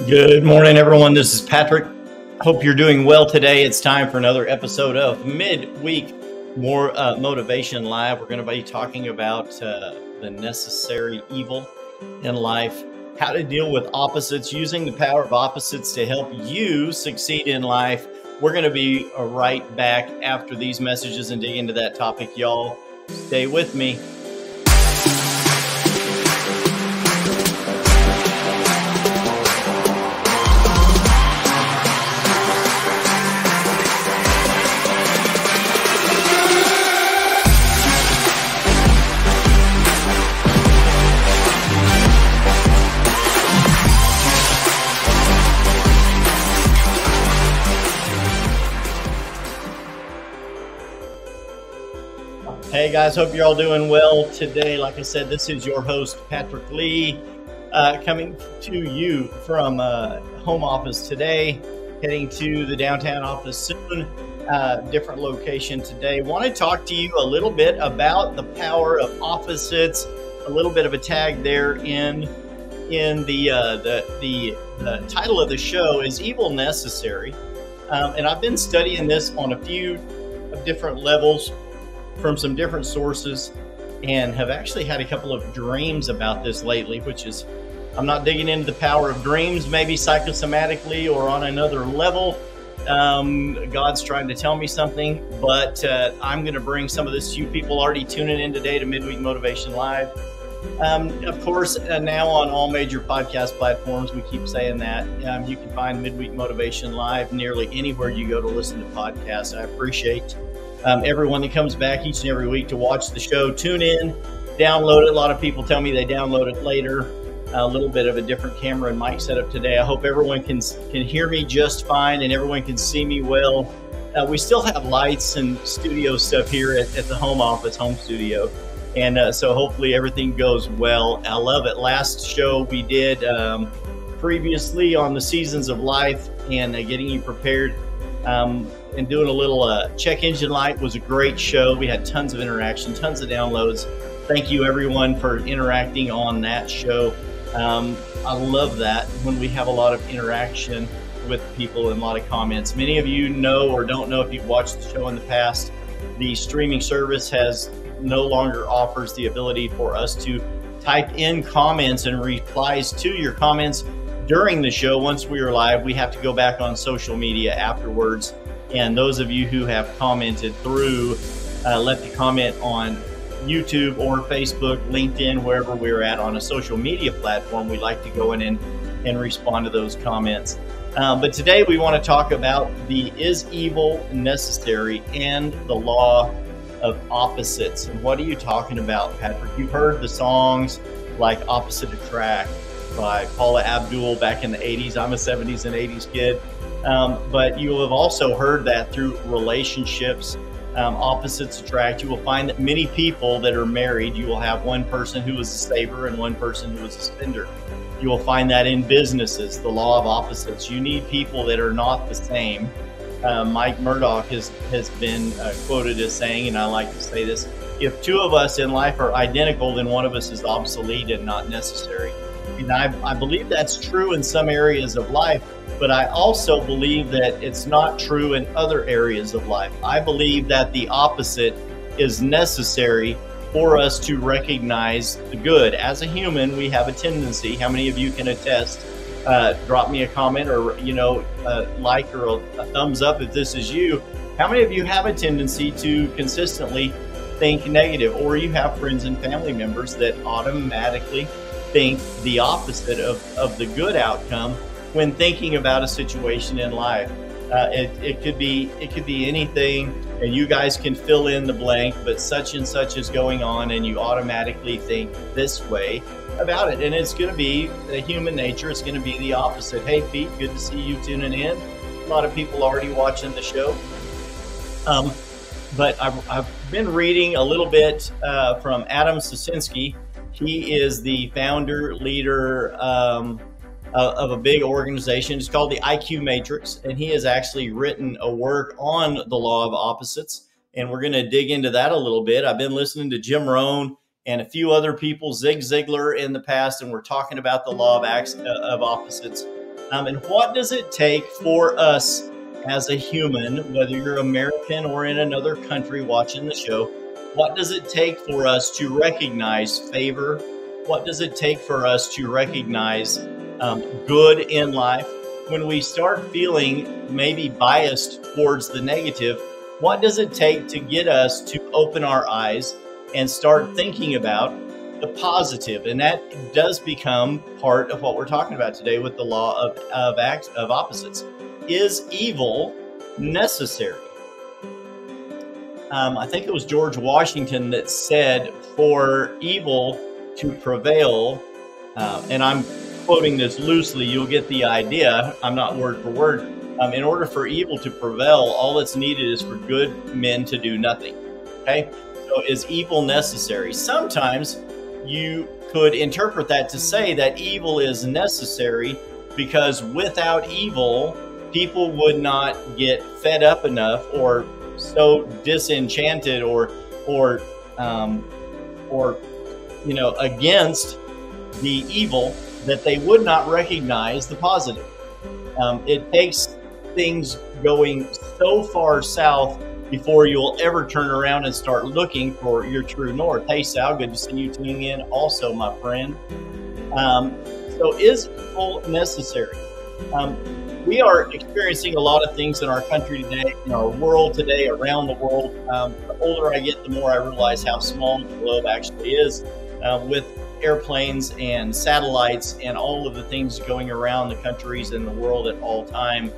Good morning, everyone. This is Patrick. Hope you're doing well today. It's time for another episode of Midweek Motivation Live. We're going to be talking about the necessary evil in life, how to deal with opposites, using the power of opposites to help you succeed in life. We're going to be right back after these messages and dig into that topic, y'all. Stay with me. Hey guys, hope you're all doing well today. Like I said, this is your host, Patrick Lee, coming to you from home office today, heading to the downtown office soon, different location today. Want to talk to you a little bit about the power of opposites, a little bit of a tag there in the title of the show is Evil Necessary. And I've been studying this on a few different levels from some different sources, and have actually had a couple of dreams about this lately, which is, I'm not digging into the power of dreams, maybe psychosomatically or on another level. God's trying to tell me something, but I'm going to bring some of this to you people already tuning in today to Midweek Motivation Live. Of course, now on all major podcast platforms, we keep saying that. You can find Midweek Motivation Live nearly anywhere you go to listen to podcasts. I appreciate everyone that comes back each and every week to watch the show. Tune in, download it. A lot of people tell me they download it later. A little bit of a different camera and mic setup today. I hope everyone can hear me just fine and everyone can see me well. We still have lights and studio stuff here at the home office, home studio. And so hopefully everything goes well. I love it. Last show we did previously on the seasons of life and getting you prepared. And doing a little check engine light was a great show. We had tons of interaction, tons of downloads. Thank you everyone for interacting on that show. I love that when we have a lot of interaction with people and a lot of comments. Many of you know or don't know if you've watched the show in the past, the streaming service no longer offers the ability for us to type in comments and replies to your comments during the show. Once we are live, we have to go back on social media afterwards. And those of you who have commented through, left a comment on YouTube or Facebook, LinkedIn, wherever we're at on a social media platform, we like to go in and respond to those comments. But today we want to talk about the is evil necessary and the law of opposites. And what are you talking about, Patrick? You've heard the songs like Opposite Attract by Paula Abdul back in the 80s. I'm a 70s and 80s kid. But you will have also heard that through relationships, opposites attract. You will find that many people that are married, you will have one person who is a saver and one person who is a spender. You will find that in businesses, the law of opposites. You need people that are not the same. Mike Murdoch has been quoted as saying, and I like to say this, if two of us in life are identical, then one of us is obsolete and not necessary. And I believe that's true in some areas of life. But I also believe that it's not true in other areas of life. I believe that the opposite is necessary for us to recognize the good. As a human, we have a tendency. How many of you can attest? Drop me a comment or, like or a thumbs up if this is you. How many of you have a tendency to consistently think negative, or you have friends and family members that automatically think the opposite of the good outcome when thinking about a situation in life? It could be anything, and you guys can fill in the blank, but such and such is going on, and you automatically think this way about it. And it's going to be the human nature. It's going to be the opposite. Hey, Pete, good to see you tuning in. A lot of people already watching the show. But I've been reading a little bit from Adam Sosinski. He is the founder, leader, of a big organization. It's called the IQ Matrix, and he has actually written a work on the law of opposites, and we're going to dig into that a little bit. I've been listening to Jim Rohn and a few other people, Zig Ziglar in the past, and we're talking about the law of opposites. And what does it take for us as a human, whether you're American or in another country watching the show, what does it take for us to recognize favor? What does it take for us to recognize good in life? When we start feeling maybe biased towards the negative, what does it take to get us to open our eyes and start thinking about the positive? And that does become part of what we're talking about today with the law of opposites. Is evil necessary? I think it was George Washington that said, for evil to prevail, and I'm quoting this loosely, you'll get the idea, I'm not word for word, in order for evil to prevail, all that's needed is for good men to do nothing. Okay? So is evil necessary? Sometimes you could interpret that to say that evil is necessary because without evil, people would not get fed up enough or so disenchanted or against the evil that they would not recognize the positive. It takes things going so far south before you'll ever turn around and start looking for your true north. Hey, Sal, good to see you tuning in also, my friend. So is evil necessary? We are experiencing a lot of things in our country today, in our world today, around the world. The older I get, the more I realize how small the globe actually is, with airplanes and satellites and all of the things going around the countries and the world at all time.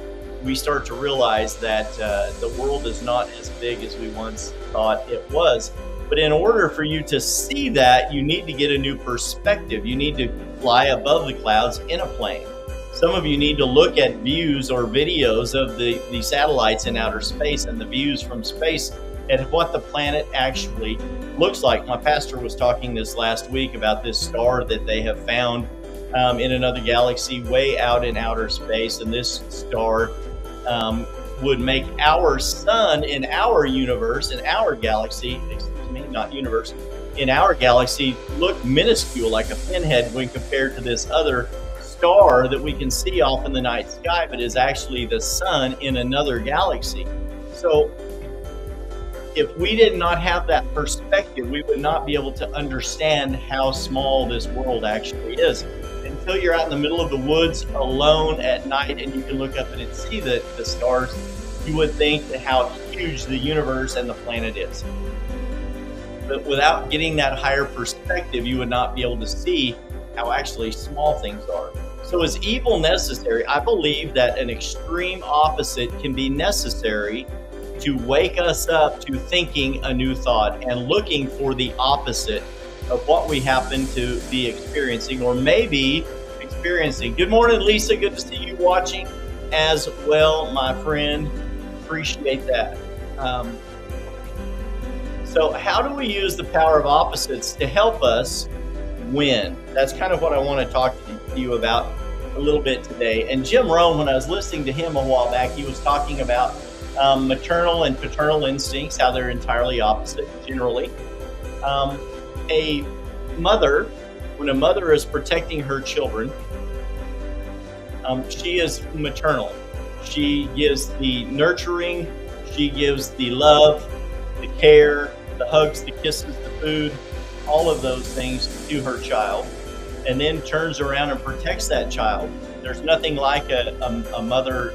We start to realize that the world is not as big as we once thought it was. But in order for you to see that, you need to get a new perspective. You need to fly above the clouds in a plane. Some of you need to look at views or videos of the satellites in outer space and the views from space and what the planet actually looks like. My pastor was talking this last week about this star that they have found in another galaxy way out in outer space. And this star would make our sun in our universe, in our galaxy, excuse me, not universe, in our galaxy look minuscule, like a pinhead when compared to this other star that we can see off in the night sky, but is actually the sun in another galaxy. So if we did not have that perspective, we would not be able to understand how small this world actually is. Until you're out in the middle of the woods alone at night and you can look up and see the stars, you would think that how huge the universe and the planet is. But without getting that higher perspective, you would not be able to see how actually small things are. So is evil necessary? I believe that an extreme opposite can be necessary to wake us up to thinking a new thought and looking for the opposite of what we happen to be experiencing or maybe experiencing. Good morning, Lisa. Good to see you watching as well, my friend. Appreciate that. So how do we use the power of opposites to help us win? That's kind of what I want to talk to you about a little bit today. And Jim Rohn, when I was listening to him a while back, he was talking about maternal and paternal instincts, how they're entirely opposite generally. A mother, when a mother is protecting her children, she is maternal. She gives the nurturing, she gives the love, the care, the hugs, the kisses, the food, all of those things to her child, and then turns around and protects that child. There's nothing like a mother,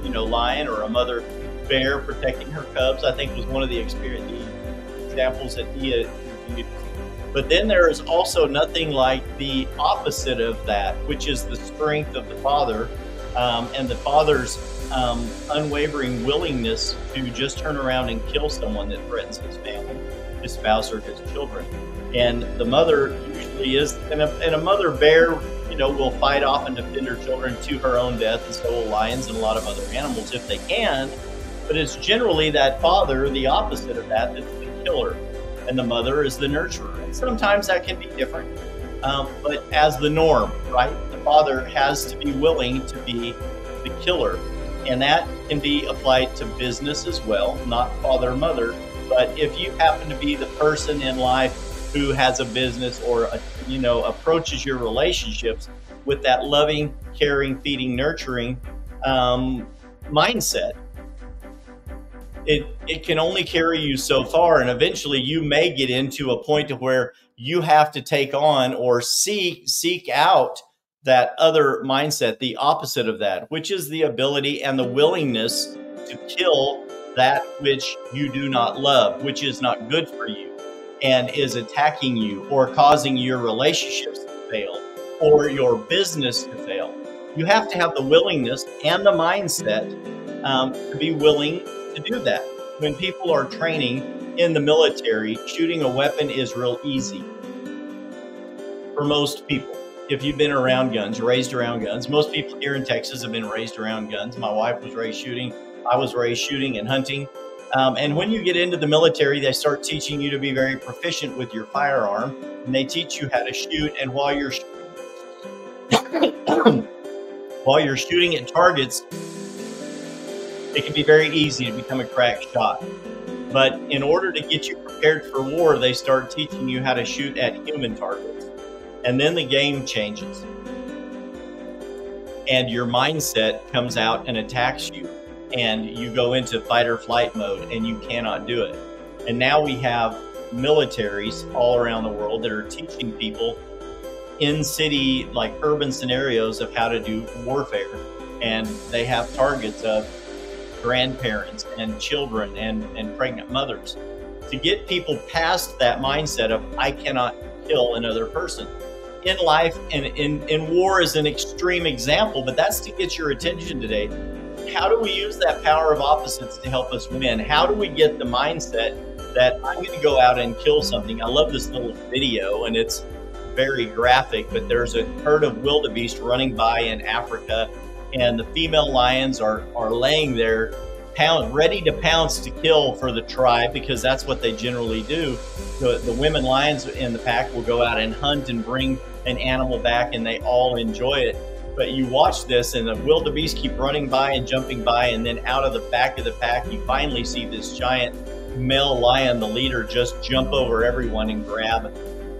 lion or a mother bear protecting her cubs. I think was one of the examples that he had used. But then there is also nothing like the opposite of that, which is the strength of the father and the father's unwavering willingness to just turn around and kill someone that threatens his family, his spouse, or his children. And the mother usually is, and a mother bear, will fight off and defend her children to her own death, and so will lions and a lot of other animals if they can. But it's generally that father, the opposite of that, that's the killer, and the mother is the nurturer. And sometimes that can be different, but as the norm, right? The father has to be willing to be the killer, and that can be applied to business as well, not father-mother. But if you happen to be the person in life who has a business or approaches your relationships with that loving, caring, feeding, nurturing mindset, it can only carry you so far, and eventually you may get into a point to where you have to take on or seek out that other mindset, the opposite of that, which is the ability and the willingness to kill that which you do not love, which is not good for you and is attacking you or causing your relationships to fail or your business to fail. You have to have the willingness and the mindset to be willing to do that. When people are training in the military, shooting a weapon is real easy for most people. If you've been around guns, raised around guns, most people here in Texas have been raised around guns. My wife was raised shooting. I was raised shooting and hunting. And when you get into the military, they start teaching you to be very proficient with your firearm, and they teach you how to shoot. And while you're shooting at targets, it can be very easy to become a crack shot. But in order to get you prepared for war, they start teaching you how to shoot at human targets. And then the game changes. And your mindset comes out and attacks you. And you go into fight or flight mode and you cannot do it. And now we have militaries all around the world that are teaching people in city, like urban scenarios, of how to do warfare. And they have targets of grandparents and children and pregnant mothers to get people past that mindset of I cannot kill another person. In life and in war is an extreme example, but that's to get your attention today. How do we use that power of opposites to help us win? How do we get the mindset that I'm going to go out and kill something? I love this little video, and it's very graphic, but there's a herd of wildebeest running by in Africa, and the female lions are laying there, ready to pounce to kill for the tribe, because that's what they generally do. The women lions in the pack will go out and hunt and bring an animal back, and they all enjoy it. But you watch this, and the wildebeest keep running by and jumping by, and then out of the back of the pack, you finally see this giant male lion, the leader, just jump over everyone and grab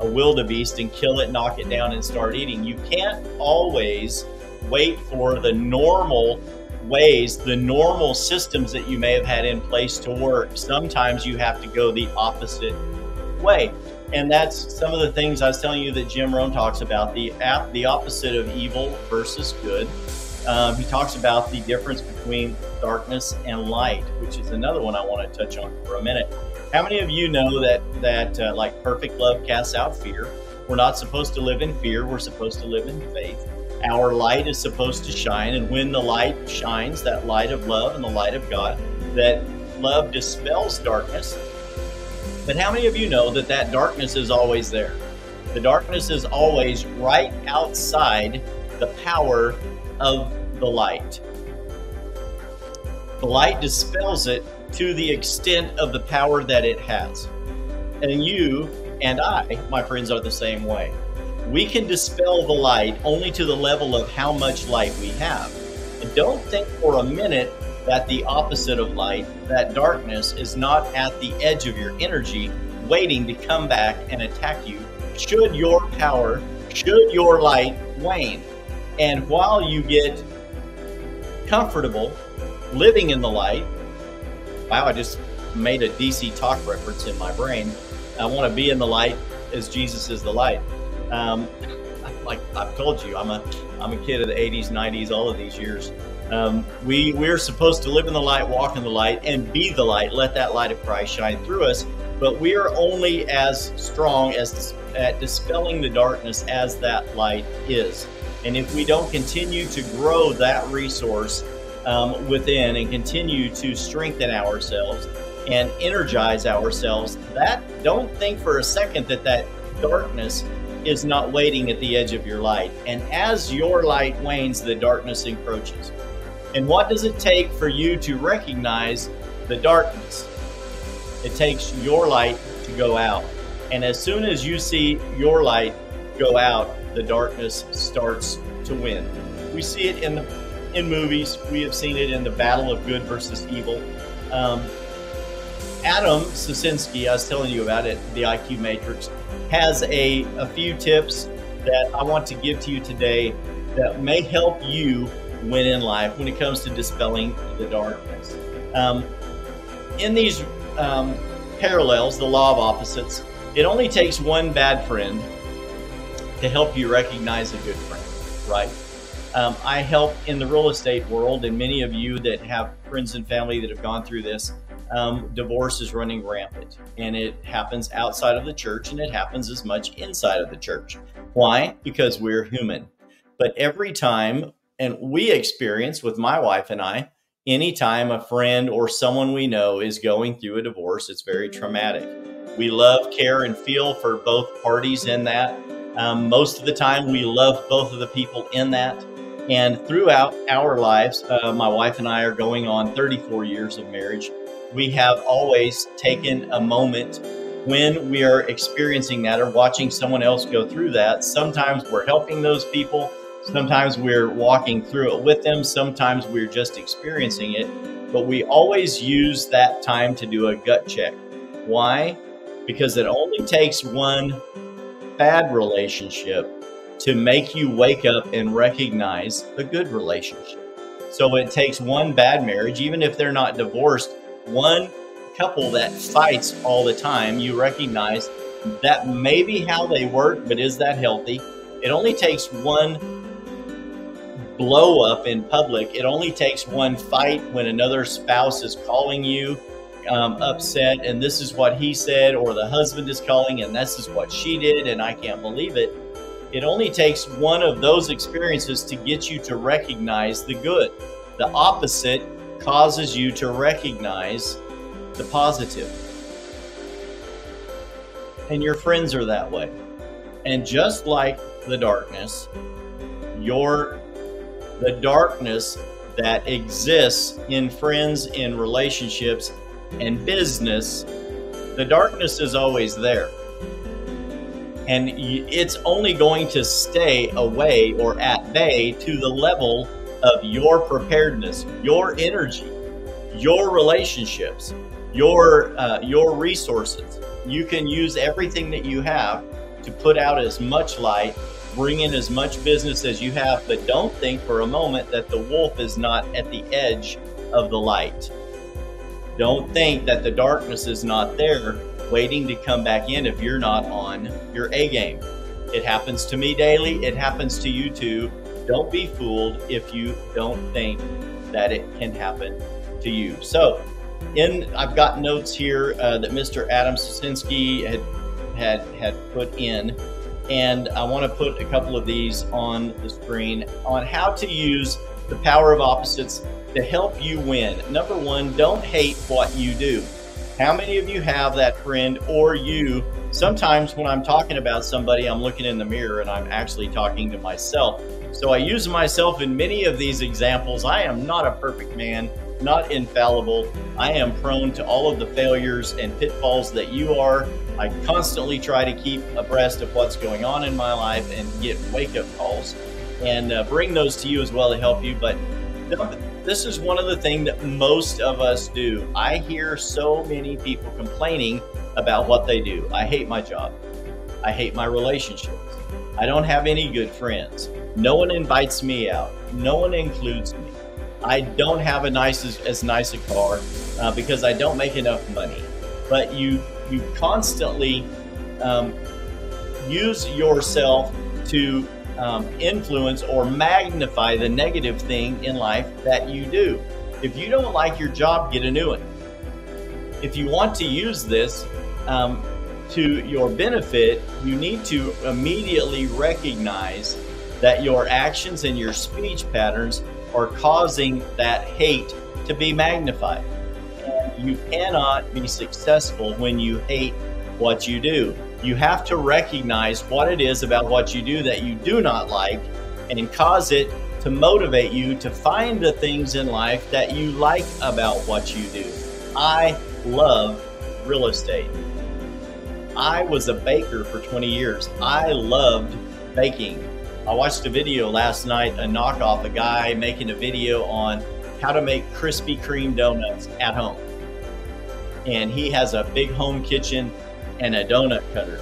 a wildebeest and kill it, knock it down, and start eating. You can't always wait for the normal ways, the normal systems that you may have had in place to work. Sometimes you have to go the opposite way. And that's some of the things I was telling you that Jim Rohn talks about, the opposite of evil versus good. He talks about the difference between darkness and light, which is another one I want to touch on for a minute. How many of you know that like perfect love casts out fear? We're not supposed to live in fear. We're supposed to live in faith. Our light is supposed to shine. And when the light shines, that light of love and the light of God, that love dispels darkness. But how many of you know that that darkness is always there? The darkness is always right outside the power of the light. The light dispels it to the extent of the power that it has. And you and I, my friends, are the same way. We can dispel the light only to the level of how much light we have. And don't think for a minute that the opposite of light, that darkness, is not at the edge of your energy, waiting to come back and attack you should your power, should your light wane. And while you get comfortable living in the light, wow, I just made a DC Talk reference in my brain. I want to be in the light as Jesus is the light. Like I've told you, I'm a kid of the 80s, 90s, all of these years. We're supposed to live in the light, walk in the light, and be the light. Let that light of Christ shine through us. But we are only as strong as at dispelling the darkness as that light is. And if we don't continue to grow that resource within and continue to strengthen ourselves and energize ourselves, don't think for a second that darkness is not waiting at the edge of your light. And as your light wanes, the darkness encroaches. And what does it take for you to recognize the darkness? It takes your light to go out. And as soon as you see your light go out, the darkness starts to win. We see it in movies. We have seen it in the battle of good versus evil. Adam Sasinski, I was telling you about it, the IQ Matrix, has a few tips that I want to give to you today that may help you win in life when it comes to dispelling the darkness. In these parallels, the law of opposites, it only takes one bad friend to help you recognize a good friend, right? I help in the real estate world, and many of you that have friends and family that have gone through this, divorce is running rampant, and it happens outside of the church, and it happens as much inside of the church. Why? Because we're human. But every time, and we experience with my wife and I, anytime a friend or someone we know is going through a divorce, it's very traumatic. We love, care, and feel for both parties in that. Most of the time, we love both of the people in that. And throughout our lives, my wife and I are going on 34 years of marriage. We have always taken a moment when we are experiencing that or watching someone else go through that. Sometimes we're helping those people. Sometimes we're walking through it with them. Sometimes we're just experiencing it. But we always use that time to do a gut check. Why? Because it only takes one bad relationship to make you wake up and recognize a good relationship. So it takes one bad marriage, even if they're not divorced, one couple that fights all the time, you recognize that may be how they work, but is that healthy? It only takes one blow up in public. It only takes one fight when another spouse is calling you upset, and this is what he said, or the husband is calling and this is what she did and I can't believe it. It only takes one of those experiences to get you to recognize the good. The opposite causes you to recognize the positive. And your friends are that way. And just like the darkness, the darkness that exists in friends, in relationships, and business, the darkness is always there. And it's only going to stay away or at bay to the level of your preparedness, your energy, your relationships, your resources. You can use everything that you have to put out as much light, bring in as much business as you have, but don't think for a moment that the wolf is not at the edge of the light. Don't think that the darkness is not there waiting to come back in if you're not on your A game. It happens to me daily. It happens to you too. Don't be fooled if you don't think that it can happen to you. So I've got notes here that Mr. Adam Sasinski had put in, and I want to put a couple of these on the screen on how to use the power of opposites to help you win. Number one, don't hate what you do. How many of you have that friend, or you? Sometimes when I'm talking about somebody, I'm looking in the mirror and I'm actually talking to myself. So I use myself in many of these examples. I am not a perfect man, not infallible. I am prone to all of the failures and pitfalls that you are. I constantly try to keep abreast of what's going on in my life and get wake-up calls and bring those to you as well to help you. But this is one of the things that most of us do. I hear so many people complaining about what they do. I hate my job. I hate my relationships. I don't have any good friends. No one invites me out. No one includes me. I don't have as nice a car because I don't make enough money. But you constantly use yourself to influence or magnify the negative thing in life that you do. If you don't like your job, get a new one. If you want to use this to your benefit, you need to immediately recognize that your actions and your speech patterns are causing that hate to be magnified. And you cannot be successful when you hate what you do. You have to recognize what it is about what you do that you do not like and cause it to motivate you to find the things in life that you like about what you do. I love real estate. I was a baker for 20 years. I loved baking. I watched a video last night, a knockoff, a guy making a video on how to make Krispy Kreme donuts at home. and he has a big home kitchen and a donut cutter.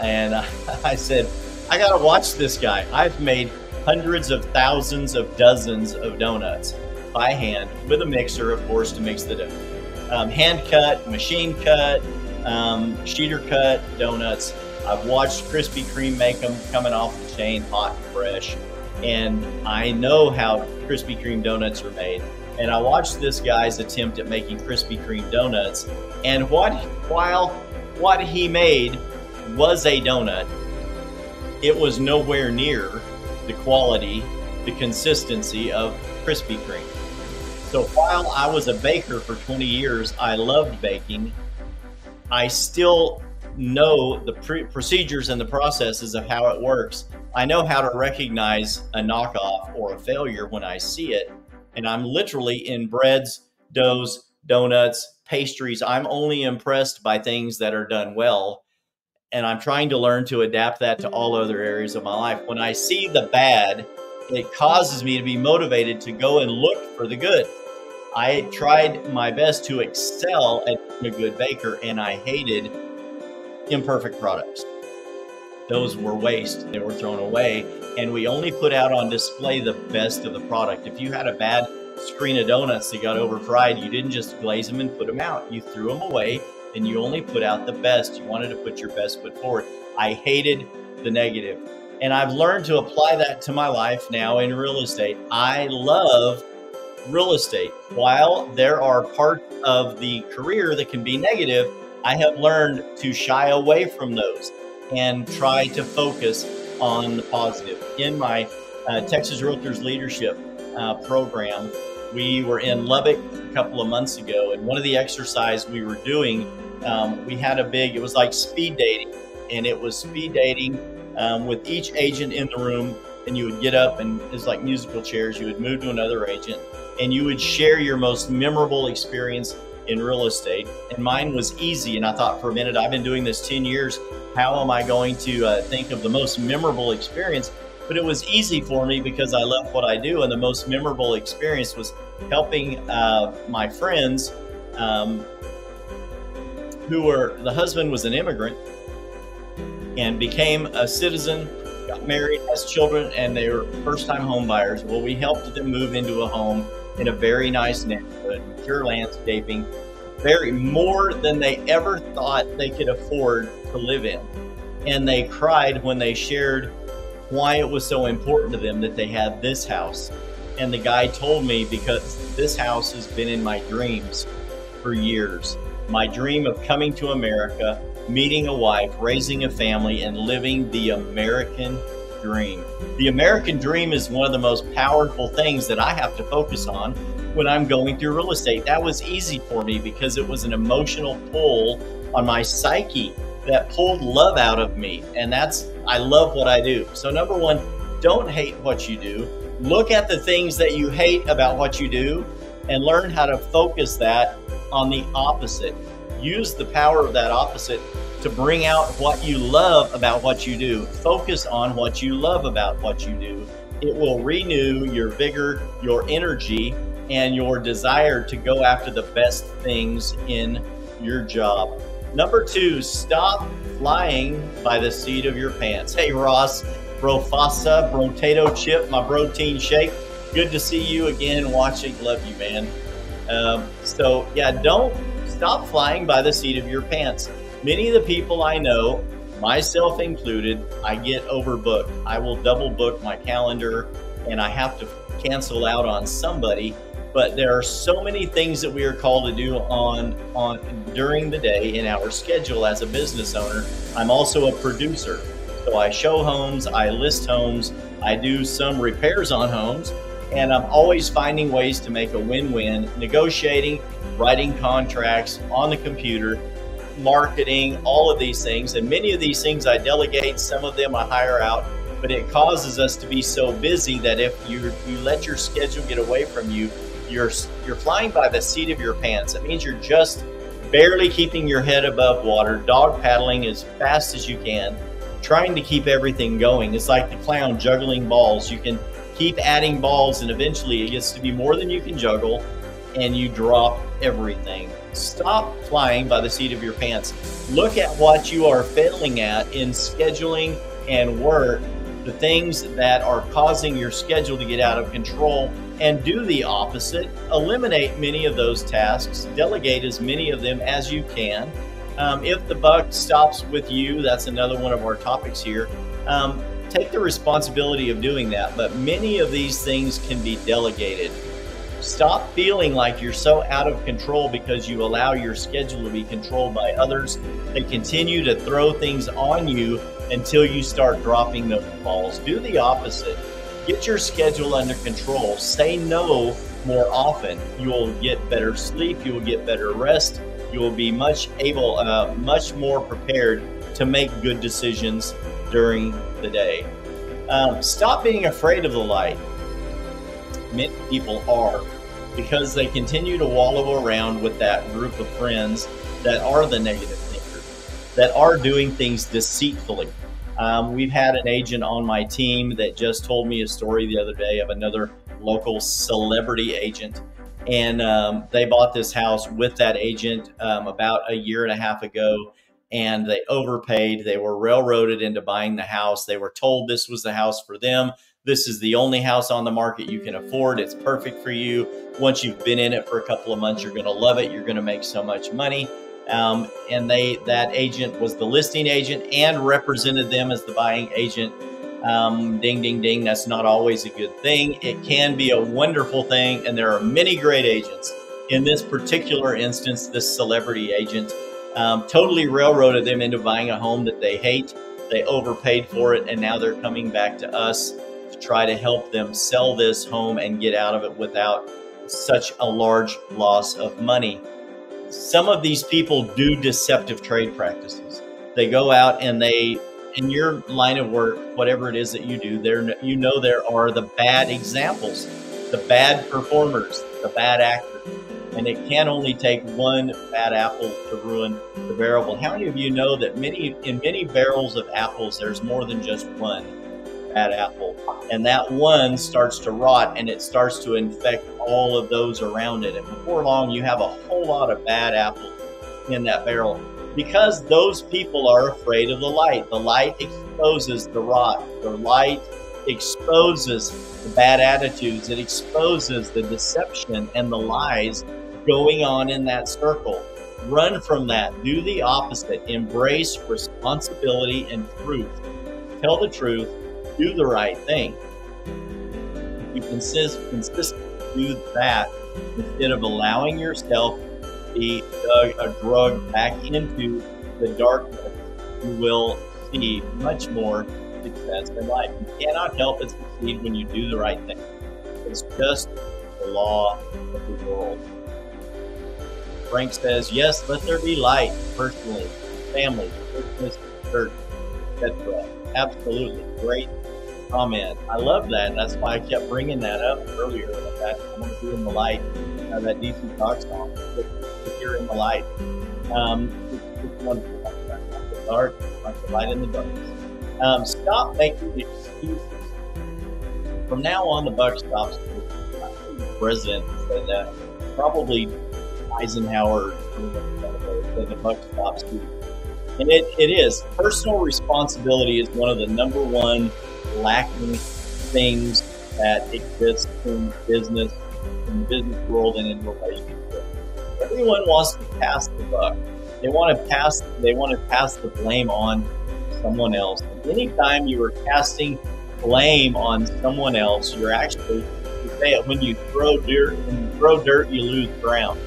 And I said, I got to watch this guy. I've made hundreds of thousands of dozens of donuts by hand with a mixer, of course, to mix the dough. Hand cut, machine cut, sheeter cut donuts. I've watched Krispy Kreme make them coming off the chain, hot and fresh. And I know how Krispy Kreme donuts are made. And I watched this guy's attempt at making Krispy Kreme donuts. And while what he made was a donut, it was nowhere near the quality, the consistency of Krispy Kreme. So while I was a baker for 20 years, I loved baking. I still know the procedures and the processes of how it works. I know how to recognize a knockoff or a failure when I see it. And I'm literally in breads, doughs, donuts, pastries. I'm only impressed by things that are done well. And I'm trying to learn to adapt that to all other areas of my life. When I see the bad, it causes me to be motivated to go and look for the good. I tried my best to excel at being a good baker, and I hated imperfect products. Those were waste. They were thrown away, and we only put out on display the best of the product. If you had a bad screen of donuts that got over fried, you didn't just glaze them and put them out. You threw them away, and you only put out the best. You wanted to put your best foot forward. I hated the negative, and I've learned to apply that to my life now in real estate. I love real estate. While there are parts of the career that can be negative, I have learned to shy away from those and try to focus on the positive. In my Texas Realtors Leadership program, we were in Lubbock a couple of months ago, and one of the exercises we were doing, we had it was like speed dating, and it was speed dating with each agent in the room, and you would get up, and it's like musical chairs. You would move to another agent, and you would share your most memorable experience in real estate. And mine was easy, and I thought for a minute, I've been doing this 10 years. How am I going to think of the most memorable experience? But it was easy for me because I love what I do, and the most memorable experience was helping my friends the husband was an immigrant and became a citizen, got married, has children, and they were first-time home buyers. Well, we helped them move into a home in a very nice neighborhood, mature landscaping, more than they ever thought they could afford to live in. And they cried when they shared why it was so important to them that they had this house. And the guy told me, because this house has been in my dreams for years. My dream of coming to America, meeting a wife, raising a family, and living the American dream. The American dream is one of the most powerful things that I have to focus on when I'm going through real estate. That was easy for me because it was an emotional pull on my psyche that pulled love out of me. And I love what I do. So number one, don't hate what you do. Look at the things that you hate about what you do and learn how to focus that on the opposite. Use the power of that opposite to bring out what you love about what you do. Focus on what you love about what you do. It will renew your vigor, your energy, and your desire to go after the best things in your job. Number two, stop flying by the seat of your pants. Hey, Ross, Brofasa, Brotato Chip, my protein shake. Good to see you again watching. Love you, man. Don't stop flying by the seat of your pants. Many of the people I know, myself included, I get overbooked. I will double book my calendar and I have to cancel out on somebody. But there are so many things that we are called to do during the day in our schedule as a business owner. I'm also a producer. So I show homes, I list homes, I do some repairs on homes, and I'm always finding ways to make a win-win, negotiating, writing contracts on the computer, marketing, all of these things. And many of these things I delegate, some of them I hire out, but it causes us to be so busy that if you let your schedule get away from you, you're flying by the seat of your pants. It means you're just barely keeping your head above water, dog paddling as fast as you can, trying to keep everything going. It's like the clown juggling balls. You can keep adding balls and eventually it gets to be more than you can juggle and you drop everything. Stop flying by the seat of your pants. Look at what you are failing at in scheduling and work, the things that are causing your schedule to get out of control, and do the opposite. Eliminate many of those tasks, delegate as many of them as you can. If the buck stops with you, that's another one of our topics here. Take the responsibility of doing that, but many of these things can be delegated. Stop feeling like you're so out of control because you allow your schedule to be controlled by others. They continue to throw things on you until you start dropping those balls. Do the opposite. Get your schedule under control. Say no more often. You will get better sleep. You will get better rest. You will be much more prepared to make good decisions during the day. Stop being afraid of the light. Many people are, because they continue to wallow around with that group of friends that are the negative thinkers, that are doing things deceitfully. We've had an agent on my team that just told me a story the other day of another local celebrity agent. And they bought this house with that agent about a year and a half ago. And they overpaid. They were railroaded into buying the house. They were told this was the house for them. This is the only house on the market you can afford. It's perfect for you. Once you've been in it for a couple of months, you're going to love it. You're going to make so much money. And that agent was the listing agent and represented them as the buying agent. Ding, ding, ding. That's not always a good thing. It can be a wonderful thing. And there are many great agents. In this particular instance, this celebrity agent totally railroaded them into buying a home that they hate. They overpaid for it, and now they're coming back to us to try to help them sell this home and get out of it without such a large loss of money. Some of these people do deceptive trade practices. They go out and they, in your line of work, whatever it is that you do, there are the bad examples, the bad performers, the bad actors. And it can only take one bad apple to ruin the barrel. How many of you know that in many barrels of apples, there's more than just one bad apple? And that one starts to rot and it starts to infect all of those around it. And before long, you have a whole lot of bad apples in that barrel because those people are afraid of the light. The light exposes the rot. The light exposes the bad attitudes. It exposes the deception and the lies going on in that circle. Run from that. Do the opposite. Embrace responsibility and truth. Tell the truth. Do the right thing. If you consistently do that instead of allowing yourself to be drugged back into the darkness, you will see much more success in life. You cannot help but succeed when you do the right thing. It's just the law of the world. Frank says, yes, let there be light, personally, family, business, church, etc. Absolutely. Great comment. I love that. That's why I kept bringing that up earlier. That I'm going to do in the light, that DC Talk song, if you're in the light. It's wonderful. Like the dark, like the light in the darkness. Stop making excuses. From now on, the buck stops. The president said that. Probably Eisenhower said the buck stops too. And it is. Personal responsibility is one of the number one lacking things that exist in business, in the business world, and in relationships. Everyone wants to pass the buck. They want to pass the blame on someone else. And anytime you are casting blame on someone else, you're actually, you say it, when you throw dirt, you lose ground.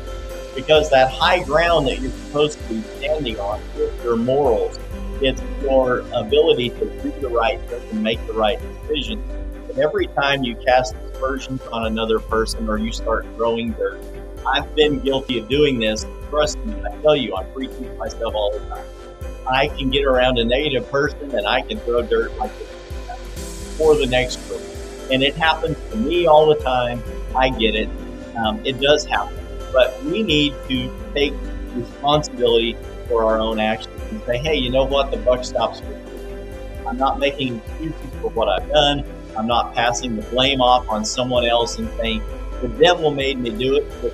Because that high ground that you're supposed to be standing on is your morals. It's your ability to do the right thing and make the right decision. And every time you cast aspersions on another person or you start throwing dirt, I've been guilty of doing this. Trust me, I tell you, I'm preaching to myself all the time. I can get around a negative person and I can throw dirt like this for the next person. And it happens to me all the time. I get it. It does happen. But we need to take responsibility for our own actions and say, hey, you know what? The buck stops with me. I'm not making excuses for what I've done. I'm not passing the blame off on someone else and saying, the devil made me do it. But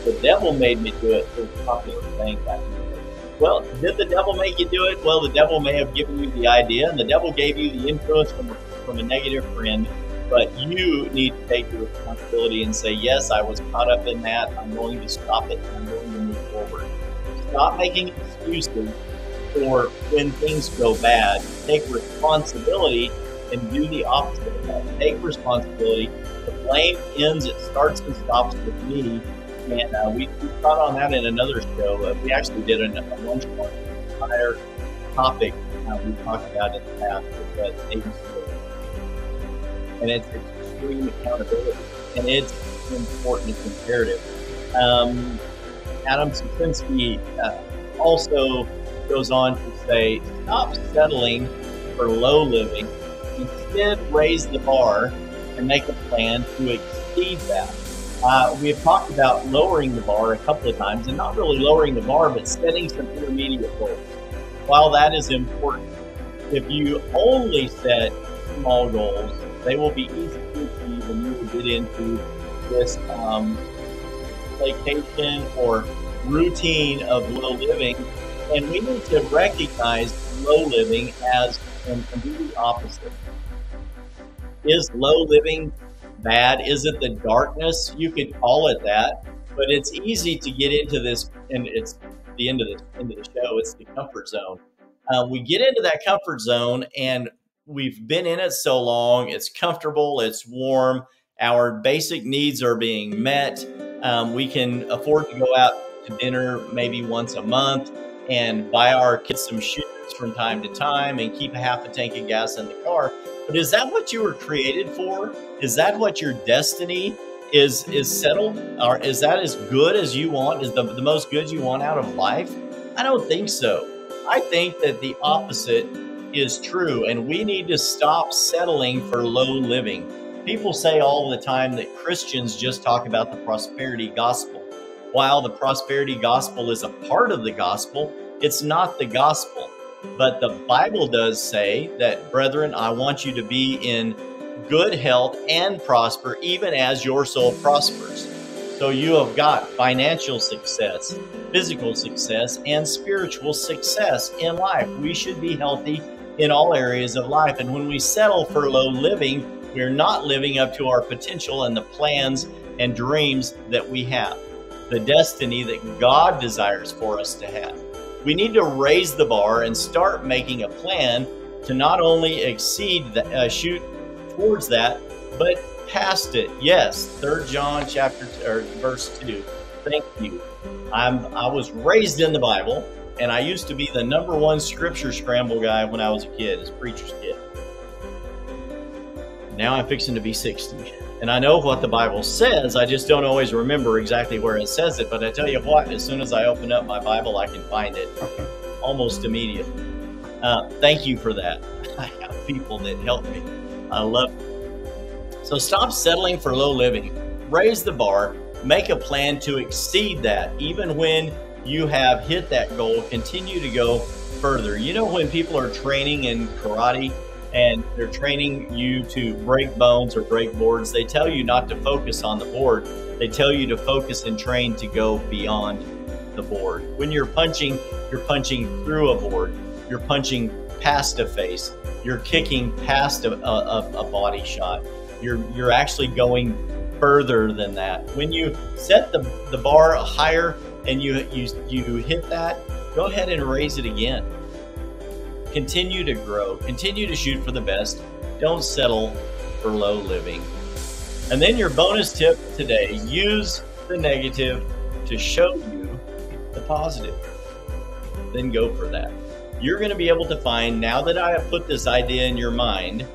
The devil made me do it. It was a popular saying back in the day. Well, did the devil make you do it? Well, the devil may have given you the idea, and the devil gave you the influence from a negative friend, but you need to take the responsibility and say, yes, I was caught up in that. I'm going to stop it. I'm going to move forward. Stop making excuses for when things go bad. Take responsibility and do the opposite of that. Take responsibility. The blame ends, it starts and stops with me. And we taught on that in another show. We actually did a one-shot entire topic we talked about in the past with ABC. And it's extreme accountability. And it's important, it's imperative. Adam Susinski also goes on to say, stop settling for low living. Instead, raise the bar and make a plan to exceed that. We have talked about lowering the bar a couple of times, and not really lowering the bar, but setting some intermediate goals. While that is important, if you only set small goals, they will be easy to achieve, and you will get into this vacation or routine of low living. And we need to recognize low living as and do the opposite. Is low living bad? Is it the darkness? You could call it that, but it's easy to get into this, and it's the end of the show. It's the comfort zone. We get into that comfort zone, and we've been in it so long. It's comfortable. It's warm. Our basic needs are being met. We can afford to go out to dinner maybe once a month and buy our kids some shoes from time to time and keep a half a tank of gas in the car. But is that what you were created for? Is that what your destiny is settled? Or is that as good as you want? Is the most good you want out of life? I don't think so. I think that the opposite is true, and we need to stop settling for low living. People say all the time that Christians just talk about the prosperity gospel. While the prosperity gospel is a part of the gospel, it's not the gospel. But the Bible does say that, brethren, I want you to be in good health and prosper, even as your soul prospers. So you have got financial success, physical success, and spiritual success in life. We should be healthy in all areas of life. And when we settle for low living, we're not living up to our potential and the plans and dreams that we have, the destiny that God desires for us to have. We need to raise the bar and start making a plan to not only exceed shoot towards that, but past it. Yes, 3 John verse 2. Thank you. I was raised in the Bible, and I used to be the #1 scripture scramble guy when I was a kid, as a preacher's kid. Now I'm fixing to be 60. And I know what the Bible says, I just don't always remember exactly where it says it. But I tell you what, as soon as I open up my Bible, I can find it almost immediately. Thank you for that. I have people that help me. I love it. So stop settling for low living. Raise the bar. Make a plan to exceed that. Even when you have hit that goal, continue to go further. You know, when people are training in karate, and they're training you to break bones or break boards, they tell you not to focus on the board. They tell you to focus and train to go beyond the board. When you're punching through a board. You're punching past a face. You're kicking past a body shot. You're actually going further than that. When you set the bar higher and you hit that, go ahead and raise it again. Continue to grow, continue to shoot for the best. Don't settle for low living. And then your bonus tip today, use the negative to show you the positive. Then go for that. You're going to be able to find, now that I have put this idea in your mind,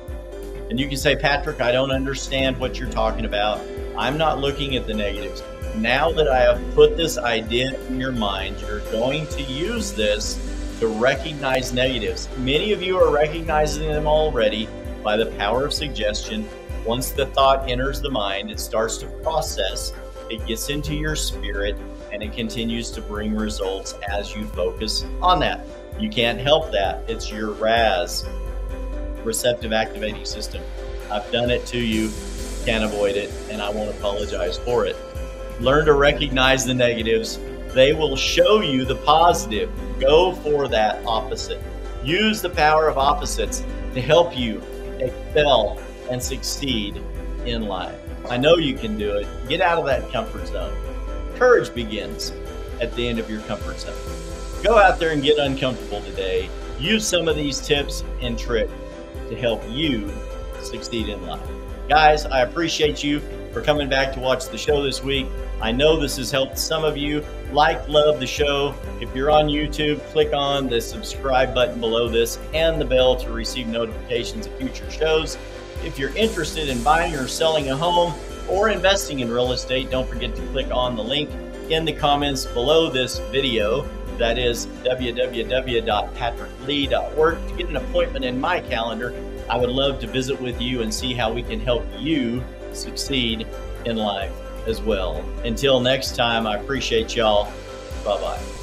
and you can say, Patrick, I don't understand what you're talking about. I'm not looking at the negatives. Now that I have put this idea in your mind, you're going to use this to recognize negatives. Many of you are recognizing them already by the power of suggestion. Once the thought enters the mind, it starts to process, it gets into your spirit, and it continues to bring results as you focus on that. You can't help that. It's your RAS, receptive activating system. I've done it to you, can't avoid it, and I won't apologize for it. Learn to recognize the negatives. They will show you the positive. Go for that opposite. Use the power of opposites to help you excel and succeed in life. I know you can do it. Get out of that comfort zone. Courage begins at the end of your comfort zone. Go out there and get uncomfortable today. Use some of these tips and tricks to help you succeed in life. Guys, I appreciate you for coming back to watch the show this week. I know this has helped some of you. Love the show. If you're on YouTube, click on the subscribe button below this and the bell to receive notifications of future shows. If you're interested in buying or selling a home or investing in real estate, don't forget to click on the link in the comments below this video. That is www.patricklee.org to get an appointment in my calendar. I would love to visit with you and see how we can help you succeed in life as well. Until next time, I appreciate y'all. Bye-bye.